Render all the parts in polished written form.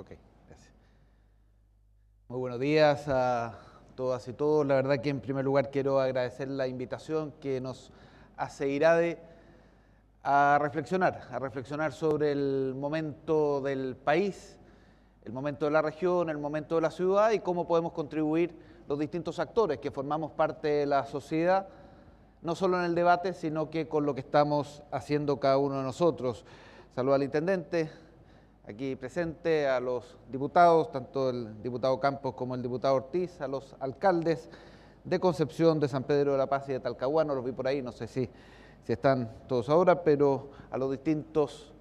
Ok, gracias. Muy buenos días a todas y todos. La verdad que en primer lugar quiero agradecer la invitación que nos hace IRADE a reflexionar sobre el momento del país, el momento de la región, el momento de la ciudad y cómo podemos contribuir los distintos actores que formamos parte de la sociedad, no solo en el debate, sino que con lo que estamos haciendo cada uno de nosotros. Saludo al intendente aquí presente, a los diputados, tanto el diputado Campos como el diputado Ortiz, a los alcaldes de Concepción, de San Pedro de la Paz y de Talcahuano, los vi por ahí, no sé si están todos ahora, pero a los distintos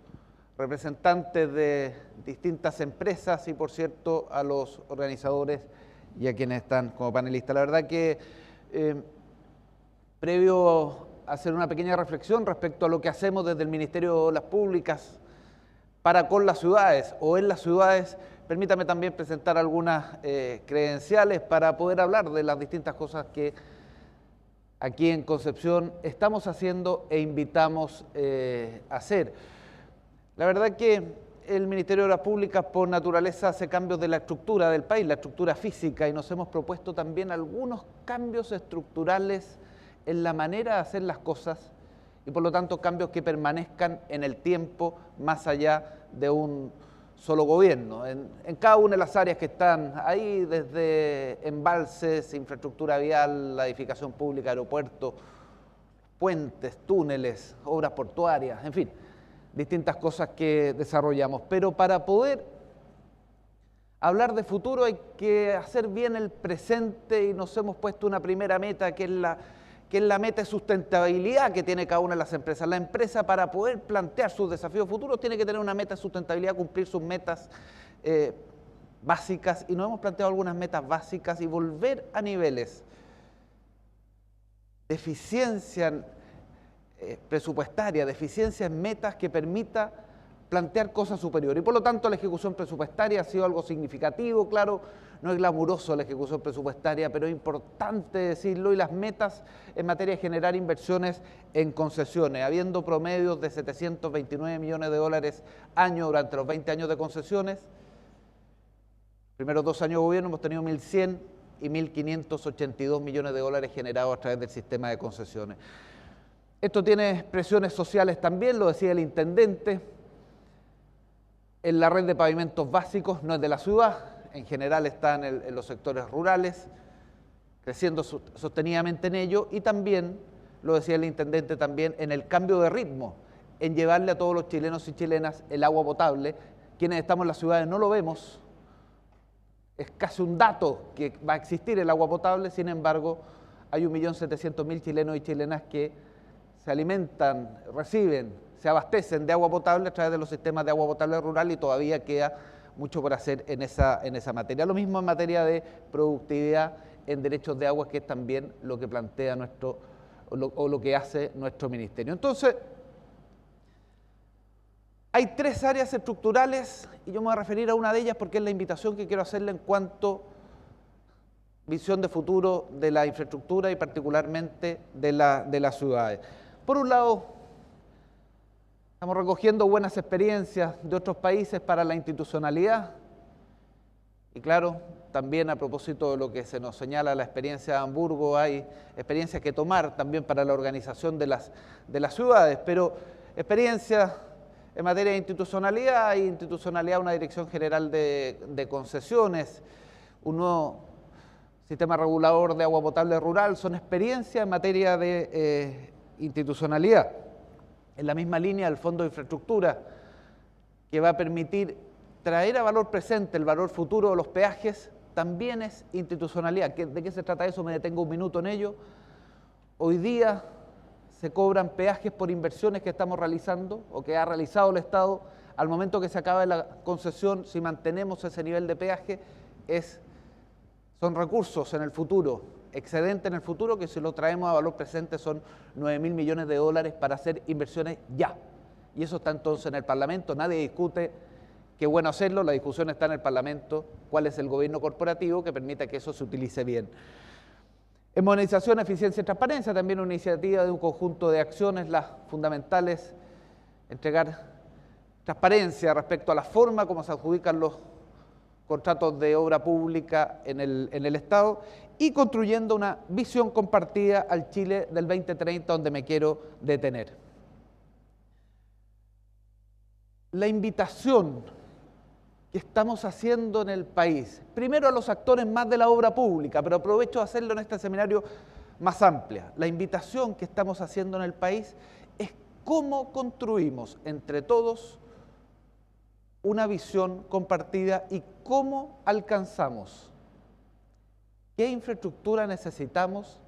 representantes de distintas empresas y, por cierto, a los organizadores y a quienes están como panelistas. La verdad que previo a hacer una pequeña reflexión respecto a lo que hacemos desde el Ministerio de Obras Públicas para con las ciudades o en las ciudades, permítame también presentar algunas credenciales para poder hablar de las distintas cosas que aquí en Concepción estamos haciendo e invitamos a hacer. La verdad que el Ministerio de Obras Públicas por naturaleza hace cambios de la estructura del país, la estructura física, y nos hemos propuesto también algunos cambios estructurales en la manera de hacer las cosas y por lo tanto cambios que permanezcan en el tiempo más allá de un solo gobierno. En cada una de las áreas que están ahí, desde embalses, infraestructura vial, la edificación pública, aeropuertos, puentes, túneles, obras portuarias, en fin, distintas cosas que desarrollamos. Pero para poder hablar de futuro hay que hacer bien el presente y nos hemos puesto una primera meta que es la meta de sustentabilidad que tiene cada una de las empresas. La empresa, para poder plantear sus desafíos futuros, tiene que tener una meta de sustentabilidad, cumplir sus metas básicas, y nos hemos planteado algunas metas básicas y volver a niveles de eficiencia presupuestaria, de eficiencia en metas que permita plantear cosas superiores. Y por lo tanto la ejecución presupuestaria ha sido algo significativo, claro, no es glamuroso la ejecución presupuestaria, pero es importante decirlo, y las metas en materia de generar inversiones en concesiones, habiendo promedios de 729 millones de dólares año durante los 20 años de concesiones. Primeros 2 años de gobierno hemos tenido 1.100 y 1.582 millones de dólares generados a través del sistema de concesiones. Esto tiene presiones sociales también, lo decía el intendente. En la red de pavimentos básicos, no es de la ciudad, en general está en los sectores rurales, creciendo sostenidamente en ello, y también, lo decía el intendente también, en el cambio de ritmo, en llevarle a todos los chilenos y chilenas el agua potable. Quienes estamos en las ciudades no lo vemos, es casi un dato que va a existir el agua potable, sin embargo, hay 1.700.000 chilenos y chilenas que se alimentan, reciben, se abastecen de agua potable a través de los sistemas de agua potable rural, y todavía queda mucho por hacer en esa materia. Lo mismo en materia de productividad en derechos de agua, que es también lo que plantea lo que hace nuestro ministerio. Entonces, hay 3 áreas estructurales y yo me voy a referir a una de ellas porque es la invitación que quiero hacerle en cuanto visión de futuro de la infraestructura y particularmente de las ciudades. Por un lado, estamos recogiendo buenas experiencias de otros países para la institucionalidad y claro, también a propósito de lo que se nos señala la experiencia de Hamburgo, hay experiencias que tomar también para la organización de las ciudades, pero experiencias en materia de institucionalidad, una dirección general de concesiones, un nuevo sistema regulador de agua potable rural, son experiencias en materia de institucionalidad. En la misma línea del Fondo de Infraestructura, que va a permitir traer a valor presente el valor futuro de los peajes, también es institucionalidad. ¿De qué se trata eso? Me detengo un minuto en ello. Hoy día se cobran peajes por inversiones que estamos realizando o que ha realizado el Estado. Al momento que se acabe la concesión, si mantenemos ese nivel de peaje, son recursos en el futuro, excedente en el futuro, que si lo traemos a valor presente son 9.000 millones de dólares para hacer inversiones ya. Y eso está entonces en el Parlamento, nadie discute qué bueno hacerlo, la discusión está en el Parlamento, cuál es el gobierno corporativo que permita que eso se utilice bien. En modernización, eficiencia y transparencia, también una iniciativa de un conjunto de acciones, las fundamentales, entregar transparencia respecto a la forma como se adjudican los contratos de obra pública en el Estado y construyendo una visión compartida al Chile del 2030, donde me quiero detener. La invitación que estamos haciendo en el país, primero a los actores más de la obra pública, pero aprovecho de hacerlo en este seminario más amplia. La invitación que estamos haciendo en el país es cómo construimos entre todos una visión compartida y cómo alcanzamos, qué infraestructura necesitamos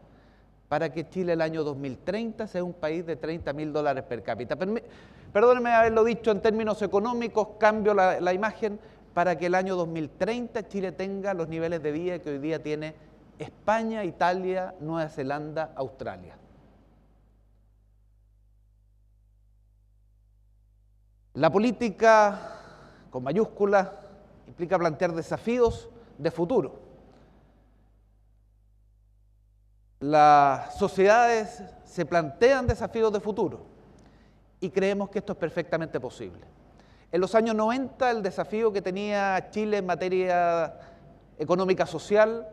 para que Chile el año 2030 sea un país de $30.000 per cápita. Perdónenme haberlo dicho en términos económicos, cambio la imagen, para que el año 2030 Chile tenga los niveles de vida que hoy día tiene España, Italia, Nueva Zelanda, Australia. La política, con mayúsculas, implica plantear desafíos de futuro. Las sociedades se plantean desafíos de futuro y creemos que esto es perfectamente posible. En los años 90 el desafío que tenía Chile en materia económica social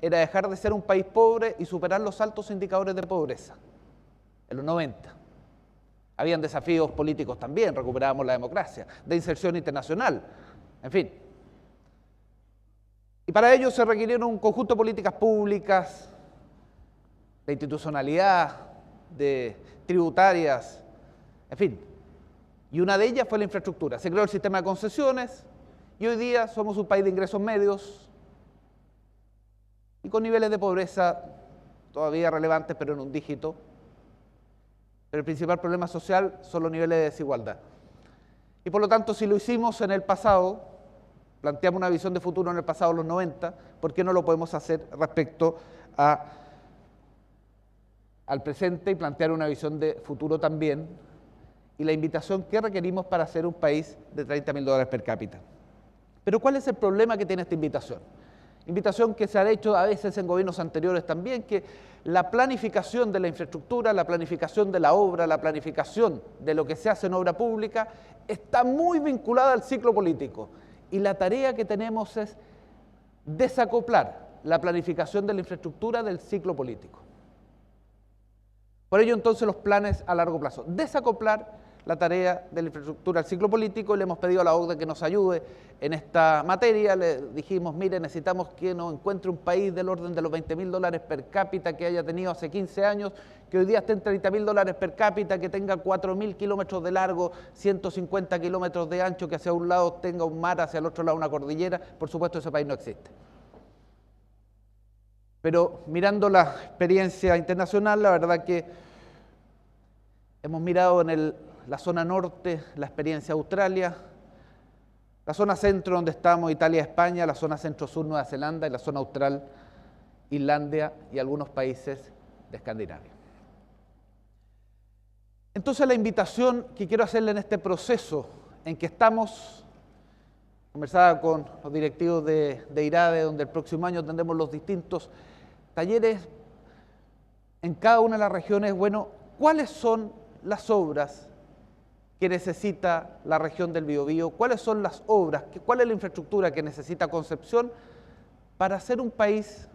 era dejar de ser un país pobre y superar los altos indicadores de pobreza. En los 90. Habían desafíos políticos también, recuperábamos la democracia, de inserción internacional, en fin. Y para ello se requirieron un conjunto de políticas públicas, de institucionalidad, de tributarias, en fin. Y una de ellas fue la infraestructura. Se creó el sistema de concesiones y hoy día somos un país de ingresos medios y con niveles de pobreza todavía relevantes, pero en un dígito. Pero el principal problema social son los niveles de desigualdad. Y por lo tanto, si lo hicimos en el pasado, planteamos una visión de futuro en el pasado, en los 90, ¿por qué no lo podemos hacer respecto al presente y plantear una visión de futuro también? Y la invitación que requerimos para ser un país de $30.000 per cápita. Pero ¿cuál es el problema que tiene esta invitación? Invitación que se ha hecho a veces en gobiernos anteriores también, que la planificación de la infraestructura, la planificación de la obra, la planificación de lo que se hace en obra pública está muy vinculada al ciclo político. Y la tarea que tenemos es desacoplar la planificación de la infraestructura del ciclo político. Por ello entonces los planes a largo plazo, desacoplar la tarea de la infraestructura al ciclo político, y le hemos pedido a la OCDE que nos ayude en esta materia. Le dijimos, mire, necesitamos que nos encuentre un país del orden de los $20.000 per cápita que haya tenido hace 15 años, que hoy día esté en $30.000 per cápita, que tenga 4.000 kilómetros de largo, 150 kilómetros de ancho, que hacia un lado tenga un mar, hacia el otro lado una cordillera. Por supuesto, ese país no existe. Pero mirando la experiencia internacional, la verdad que hemos mirado en la zona norte, la experiencia de Australia, la zona centro donde estamos, Italia, España, la zona centro-sur, Nueva Zelanda, y la zona austral, Islandia y algunos países de Escandinavia. Entonces la invitación que quiero hacerle en este proceso en que estamos, conversaba con los directivos de IRADE, donde el próximo año tendremos los distintos talleres en cada una de las regiones, bueno, ¿cuáles son las obras que necesita la región del Biobío? ¿Cuáles son las obras? ¿Cuál es la infraestructura que necesita Concepción para ser un país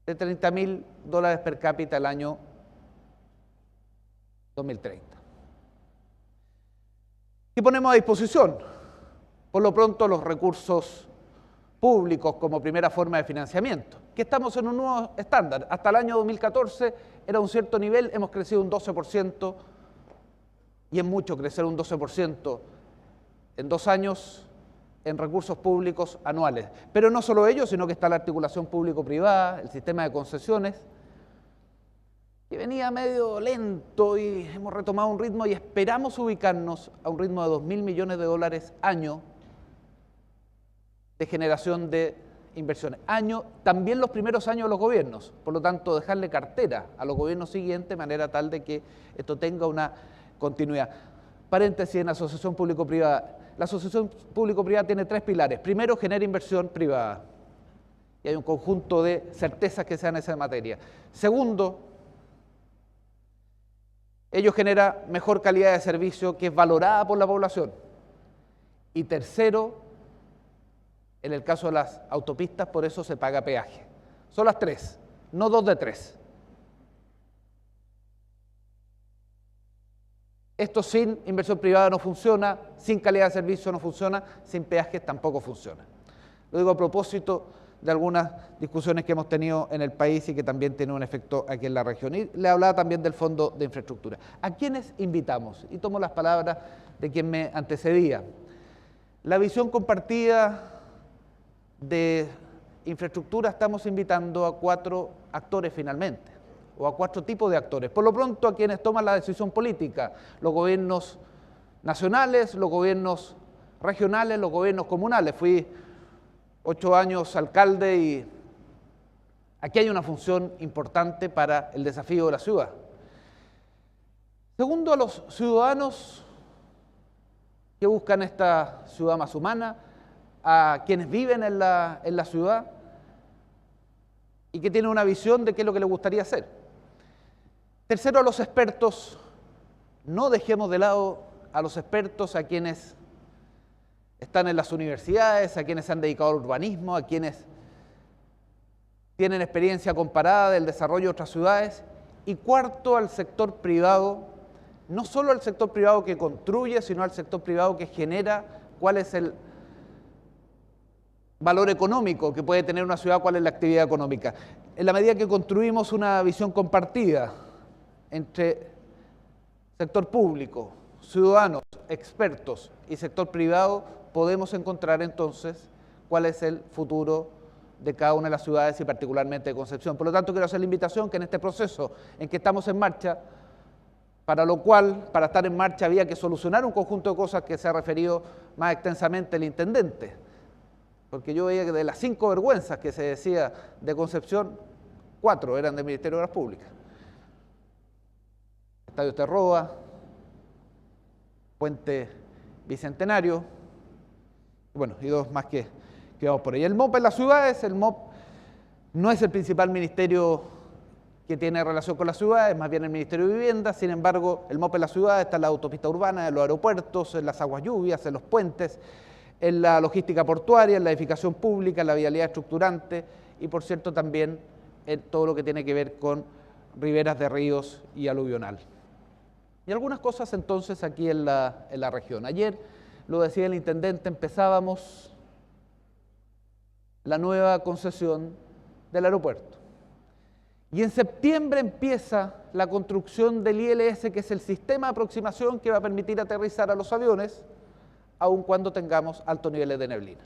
de $30.000 per cápita el año 2030? ¿Qué ponemos a disposición? Por lo pronto los recursos públicos como primera forma de financiamiento, que estamos en un nuevo estándar. Hasta el año 2014 era un cierto nivel, hemos crecido un 12%, y es mucho crecer un 12% en 2 años en recursos públicos anuales. Pero no solo ello, sino que está la articulación público-privada, el sistema de concesiones, que venía medio lento y hemos retomado un ritmo y esperamos ubicarnos a un ritmo de $2.000 millones año de generación de inversiones. También los primeros años de los gobiernos, por lo tanto dejarle cartera a los gobiernos siguientes de manera tal de que esto tenga una continuidad. Paréntesis en la asociación público-privada. La asociación público-privada tiene 3 pilares. Primero, genera inversión privada. Y hay un conjunto de certezas que se dan en esa materia. Segundo, ello genera mejor calidad de servicio que es valorada por la población. Y tercero, En el caso de las autopistas, por eso se paga peaje. Son las 3, no 2 de 3. Esto sin inversión privada no funciona, sin calidad de servicio no funciona, sin peajes tampoco funciona. Lo digo a propósito de algunas discusiones que hemos tenido en el país y que también tienen un efecto aquí en la región. Y le hablaba también del Fondo de Infraestructura. ¿A quiénes invitamos? Y tomo las palabras de quien me antecedía. La visión compartida de infraestructura, estamos invitando a 4 actores finalmente, o a 4 tipos de actores. Por lo pronto, a quienes toman la decisión política, los gobiernos nacionales, los gobiernos regionales, los gobiernos comunales. Fui 8 años alcalde y aquí hay una función importante para el desafío de la ciudad. Segundo, a los ciudadanos que buscan esta ciudad más humana, a quienes viven en la ciudad y que tienen una visión de qué es lo que les gustaría hacer. Tercero, a los expertos. No dejemos de lado a los expertos, a quienes están en las universidades, a quienes se han dedicado al urbanismo, a quienes tienen experiencia comparada del desarrollo de otras ciudades. Y cuarto, al sector privado, no solo al sector privado que construye, sino al sector privado que genera cuál es el valor económico que puede tener una ciudad, cuál es la actividad económica. En la medida que construimos una visión compartida entre sector público, ciudadanos, expertos y sector privado, podemos encontrar entonces cuál es el futuro de cada una de las ciudades y particularmente de Concepción. Por lo tanto, quiero hacer la invitación que en este proceso en que estamos en marcha, para lo cual, para estar en marcha, había que solucionar un conjunto de cosas que se ha referido más extensamente el intendente. Porque yo veía que de las 5 vergüenzas que se decía de Concepción, 4 eran del Ministerio de Obras Públicas. Estadio Terroa, Puente Bicentenario, bueno, y 2 más que vamos por ahí. El MOP en las ciudades, el MOP no es el principal ministerio que tiene relación con las ciudades, más bien el Ministerio de Vivienda. Sin embargo, el MOP en las ciudades está en la autopista urbana, en los aeropuertos, en las aguas lluvias, en los puentes, en la logística portuaria, en la edificación pública, en la vialidad estructurante y, por cierto, también en todo lo que tiene que ver con riberas de ríos y aluvional. Y algunas cosas entonces aquí en la región. Ayer, lo decía el intendente, empezábamos la nueva concesión del aeropuerto. Y en septiembre empieza la construcción del ILS, que es el sistema de aproximación que va a permitir aterrizar a los aviones, aun cuando tengamos altos niveles de neblina.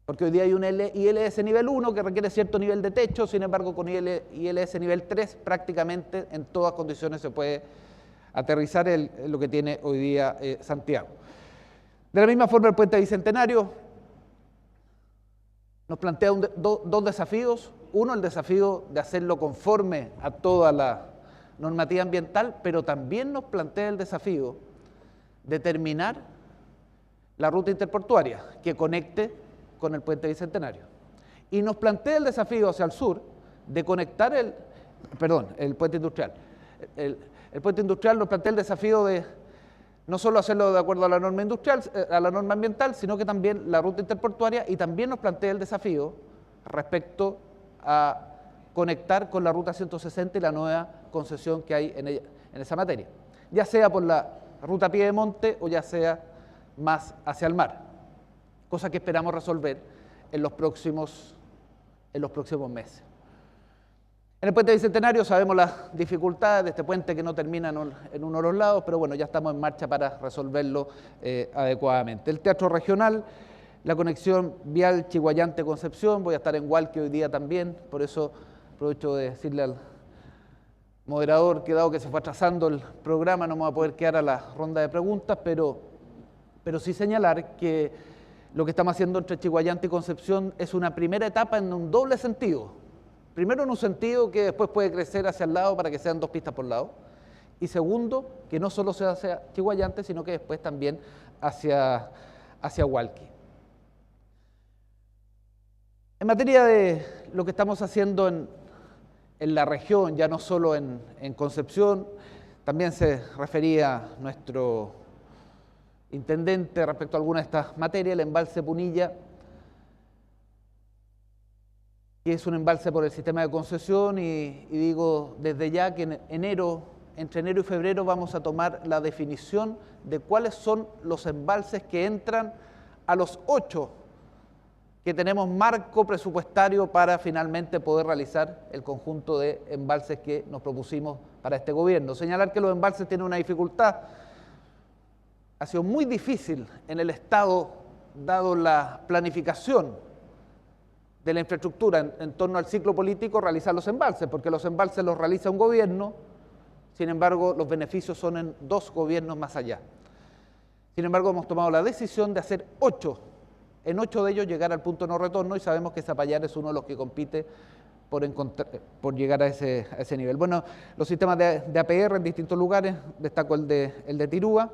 Porque hoy día hay un ILS nivel 1 que requiere cierto nivel de techo, sin embargo con ILS nivel 3 prácticamente en todas condiciones se puede aterrizar lo que tiene hoy día Santiago. De la misma forma el Puente Bicentenario nos plantea dos desafíos. Uno, el desafío de hacerlo conforme a toda la normativa ambiental, pero también nos plantea el desafío de terminar la ruta interportuaria que conecte con el Puente Bicentenario. Y nos plantea el desafío hacia el sur de conectar el Puente Industrial. El Puente Industrial nos plantea el desafío de no solo hacerlo de acuerdo a la norma industrial, a la norma ambiental, sino que también la ruta interportuaria, y también nos plantea el desafío respecto a conectar con la ruta 160 y la nueva concesión que hay en esa materia, ya sea por la ruta a pie de monte o ya sea más hacia el mar, cosa que esperamos resolver en los próximos meses. En el Puente Bicentenario sabemos las dificultades de este puente que no termina en uno de los lados, pero bueno, ya estamos en marcha para resolverlo adecuadamente. El Teatro Regional, la conexión vial Chiguayante-Concepción, voy a estar en Hualqui hoy día también, por eso aprovecho de decirle al moderador que dado que se fue atrasando el programa no me va a poder quedar a la ronda de preguntas, pero sí señalar que lo que estamos haciendo entre Chiguayante y Concepción es una primera etapa en un doble sentido. Primero en un sentido que después puede crecer hacia el lado para que sean 2 pistas por lado, y segundo, que no solo sea hacia Chiguayante, sino que después también hacia Hualqui. En materia de lo que estamos haciendo en la región, ya no solo en Concepción, también se refería nuestro intendente respecto a alguna de estas materias, el embalse Punilla, que es un embalse por el sistema de concesión, y digo desde ya que entre enero y febrero vamos a tomar la definición de cuáles son los embalses que entran a los 8 que tenemos marco presupuestario para finalmente poder realizar el conjunto de embalses que nos propusimos para este gobierno. Señalar que los embalses tienen una dificultad. Ha sido muy difícil en el Estado, dado la planificación de la infraestructura en torno al ciclo político, realizar los embalses, porque los embalses los realiza un gobierno, sin embargo los beneficios son en 2 gobiernos más allá. Sin embargo, hemos tomado la decisión de hacer 8, en 8 de ellos llegar al punto de no retorno, y sabemos que Zapallar es uno de los que compite por llegar a ese nivel. Bueno, los sistemas de APR en distintos lugares, destaco el de Tirúa,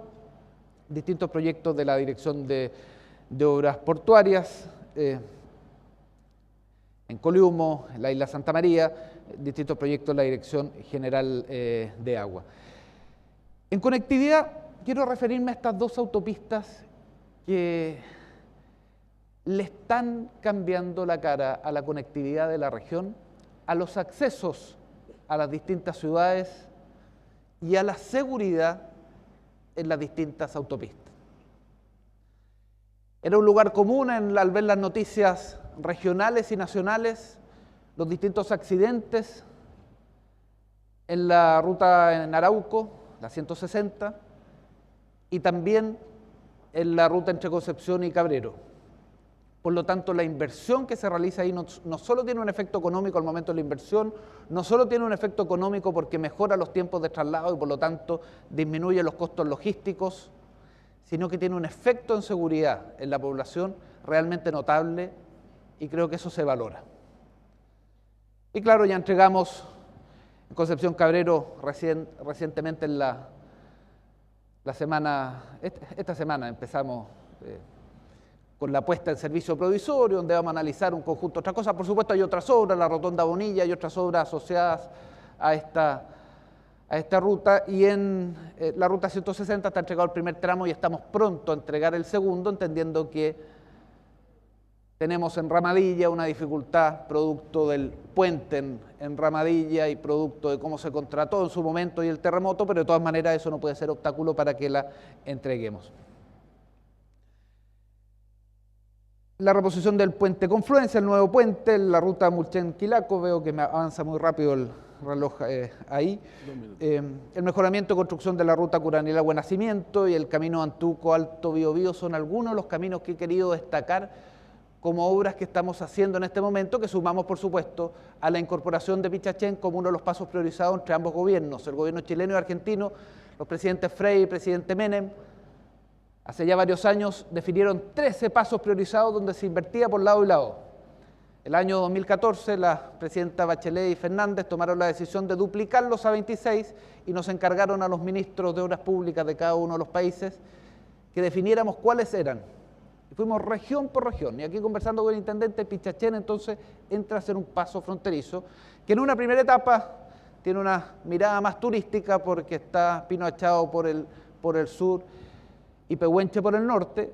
distintos proyectos de la Dirección de Obras Portuarias, en Coliumo, en la isla Santa María, distintos proyectos de la Dirección General de Agua. En conectividad, quiero referirme a estas 2 autopistas que le están cambiando la cara a la conectividad de la región, a los accesos a las distintas ciudades y a la seguridad en las distintas autopistas. Era un lugar común al ver las noticias regionales y nacionales, los distintos accidentes en la ruta en Arauco, la 160, y también en la ruta entre Concepción y Cabrero. Por lo tanto, la inversión que se realiza ahí no solo tiene un efecto económico al momento de la inversión, no solo tiene un efecto económico porque mejora los tiempos de traslado y por lo tanto disminuye los costos logísticos, sino que tiene un efecto en seguridad en la población realmente notable, y creo que eso se valora. Y claro, ya entregamos en Concepción Cabrero recientemente en esta semana empezamos con la puesta en servicio provisorio, donde vamos a analizar un conjunto de otras cosas. Por supuesto hay otras obras, la Rotonda Bonilla y otras obras asociadas a esta ruta, y en la ruta 160 está entregado el primer tramo y estamos pronto a entregar el segundo, entendiendo que tenemos en Ramadilla una dificultad producto del puente en Ramadilla y producto de cómo se contrató en su momento y el terremoto, pero de todas maneras eso no puede ser obstáculo para que la entreguemos. La reposición del puente Confluencia, el nuevo puente, la ruta Mulchen-Quilaco, veo que me avanza muy rápido el reloj ahí. El mejoramiento y construcción de la ruta Curanilagua-Nacimiento y el camino Antuco-Alto Biobío son algunos de los caminos que he querido destacar como obras que estamos haciendo en este momento, que sumamos, por supuesto, a la incorporación de Pichachén como uno de los pasos priorizados entre ambos gobiernos, el gobierno chileno y argentino. Los presidentes Frei y presidente Menem, hace ya varios años, definieron 13 pasos priorizados donde se invertía por lado y lado. El año 2014, la presidenta Bachelet y Fernández tomaron la decisión de duplicarlos a 26 y nos encargaron a los ministros de Obras Públicas de cada uno de los países que definiéramos cuáles eran. Y fuimos región por región, y aquí conversando con el intendente, Pichachén entonces entra a ser un paso fronterizo, que en una primera etapa tiene una mirada más turística porque está Pino Achao por el sur y Pehuenche por el norte,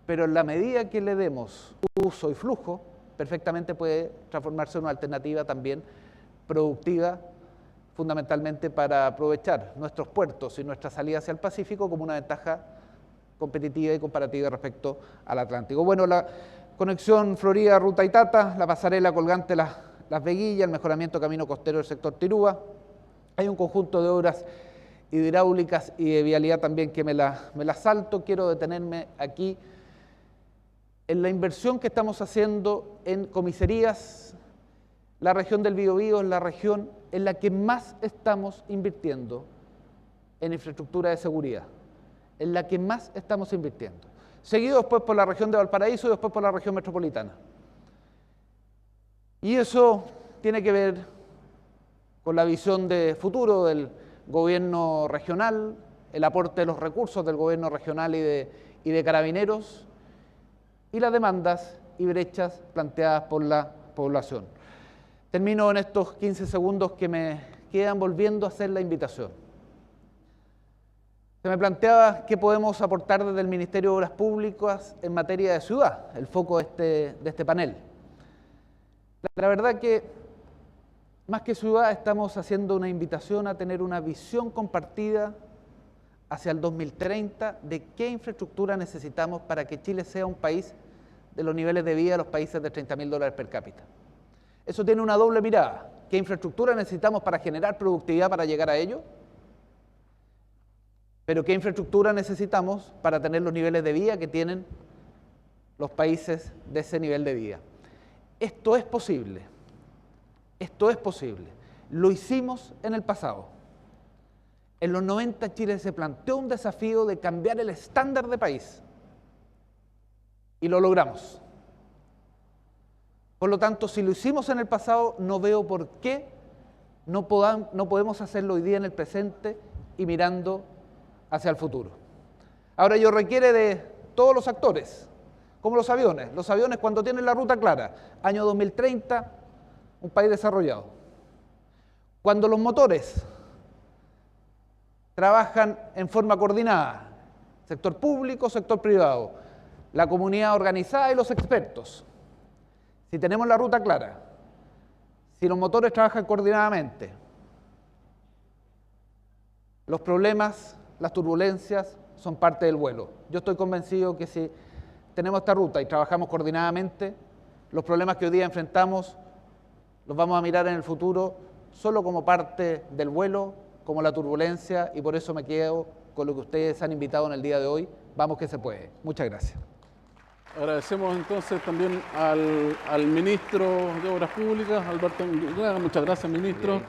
pero en la medida que le demos uso y flujo, perfectamente puede transformarse en una alternativa también productiva, fundamentalmente para aprovechar nuestros puertos y nuestra salida hacia el Pacífico como una ventaja competitiva y comparativa respecto al Atlántico. Bueno, la conexión Florida-Ruta Itata, la pasarela colgante Las Veguillas, el mejoramiento camino costero del sector Tirúa. Hay un conjunto de obras hidráulicas y de vialidad también que me la salto. Quiero detenerme aquí en la inversión que estamos haciendo en comisarías. La región del Biobío es la región en la que más estamos invirtiendo en infraestructura de seguridad, en la que más estamos invirtiendo, seguido después por la región de Valparaíso y después por la región metropolitana. Y eso tiene que ver con la visión de futuro del gobierno regional, el aporte de los recursos del gobierno regional y de Carabineros, y las demandas y brechas planteadas por la población. Termino en estos 15 segundos que me quedan volviendo a hacer la invitación. Se me planteaba qué podemos aportar desde el Ministerio de Obras Públicas en materia de ciudad, el foco de este panel. La verdad que, más que ciudad, estamos haciendo una invitación a tener una visión compartida hacia el 2030 de qué infraestructura necesitamos para que Chile sea un país de los niveles de vida de los países de $30.000 per cápita. Eso tiene una doble mirada. ¿Qué infraestructura necesitamos para generar productividad para llegar a ello? Pero ¿qué infraestructura necesitamos para tener los niveles de vida que tienen los países de ese nivel de vida? Esto es posible. Esto es posible. Lo hicimos en el pasado. En los 90 Chile se planteó un desafío de cambiar el estándar de país. Y lo logramos. Por lo tanto, si lo hicimos en el pasado, no veo por qué no podemos hacerlo hoy día en el presente y mirando hacia el futuro. Ahora, ello requiere de todos los actores, como los aviones. Los aviones, cuando tienen la ruta clara, año 2030, un país desarrollado. Cuando los motores trabajan en forma coordinada, sector público, sector privado, la comunidad organizada y los expertos. Si tenemos la ruta clara, si los motores trabajan coordinadamente, los problemas, las turbulencias son parte del vuelo. Yo estoy convencido que si tenemos esta ruta y trabajamos coordinadamente, los problemas que hoy día enfrentamos los vamos a mirar en el futuro solo como parte del vuelo, como la turbulencia, y por eso me quedo con lo que ustedes han invitado en el día de hoy. Vamos que se puede. Muchas gracias. Agradecemos entonces también al ministro de Obras Públicas, Alberto Anguiano. Muchas gracias, ministro.